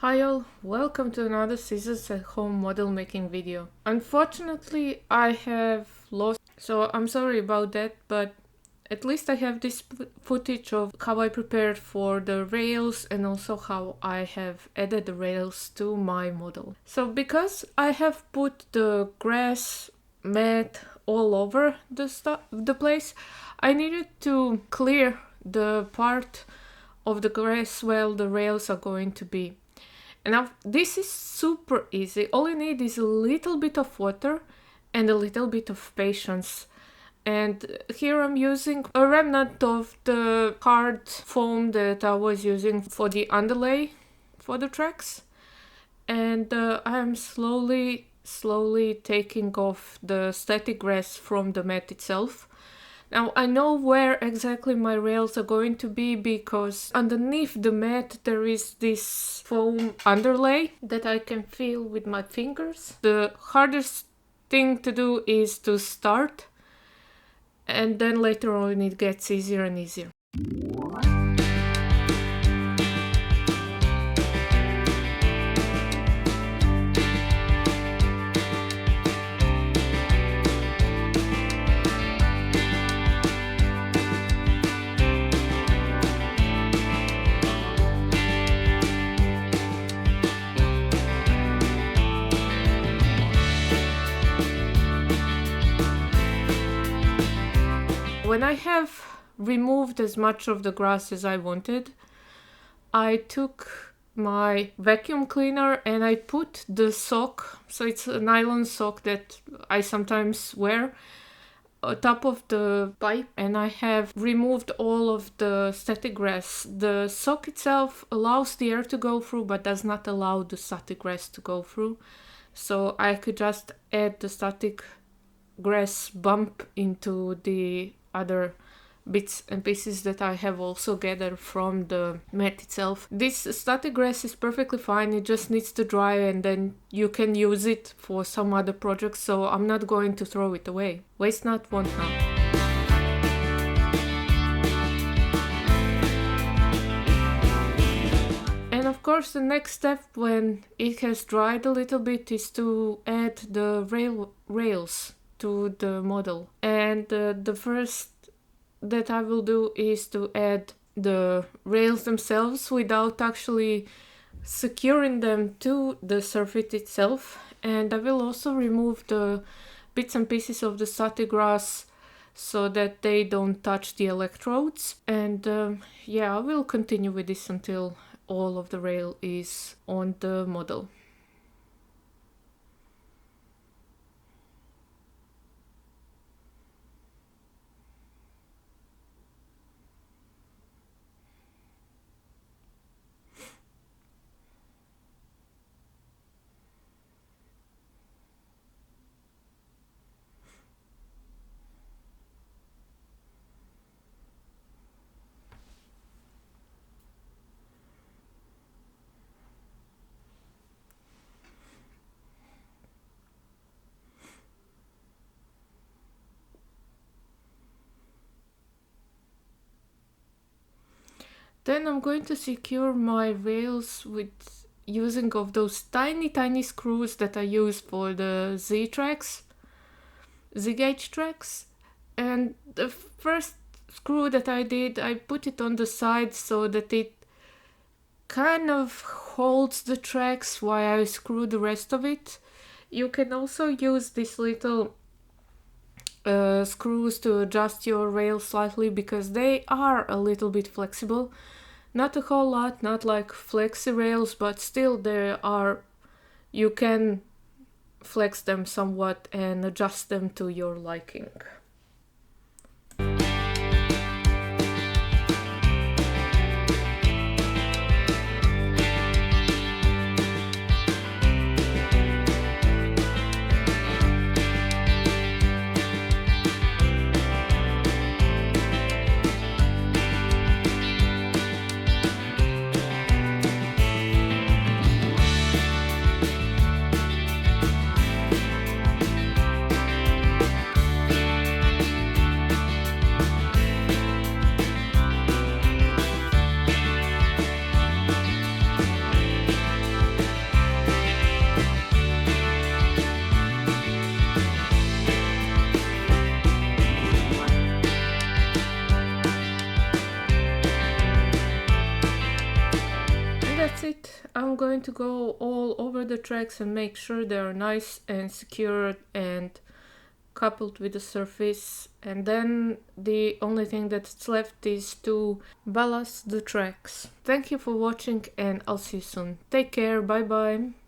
Hi all, welcome to another Scissors at Home model making video. Unfortunately, I have lost, so I'm sorry about that, but at least I have this footage of how I prepared for the rails and also how I have added the rails to my model. So because I have put the grass mat all over the place, I needed to clear the part of the grass where the rails are going to be. And now this is super easy. All you need is a little bit of water and a little bit of patience. And here I'm using a remnant of the hard foam that I was using for the underlay for the tracks. And I am slowly taking off the static grass from the mat itself. Now I know where exactly my rails are going to be because underneath the mat there is this foam underlay that I can feel with my fingers. The hardest thing to do is to start, and then later on it gets easier and easier. When I have removed as much of the grass as I wanted, I took my vacuum cleaner and I put the sock, so it's a nylon sock that I sometimes wear, on top of the pipe, and I have removed all of the static grass. The sock itself allows the air to go through but does not allow the static grass to go through, so I could just add the static grass bump into the other bits and pieces that I have also gathered from the mat itself. This static grass is perfectly fine, it just needs to dry and then you can use it for some other projects, so I'm not going to throw it away. Waste not, want not. And of course the next step when it has dried a little bit is to add the rails to the model. And the first that I will do is to add the rails themselves without actually securing them to the surface itself. And I will also remove the bits and pieces of the static grass so that they don't touch the electrodes. And yeah, I will continue with this until all of the rail is on the model. Then I'm going to secure my rails with using of those tiny screws that I use for the Z-gauge tracks. And the first screw that I did, I put it on the side so that it kind of holds the tracks while I screw the rest of it. You can also use these little screws to adjust your rail slightly because they are a little bit flexible. Not a whole lot, not like flexi rails, but still you can flex them somewhat and adjust them to your liking. it. I'm going to go all over the tracks and make sure they are nice and secured and coupled with the surface, and then the only thing that's left is to ballast the tracks. Thank you for watching and I'll see you soon. Take care, bye bye.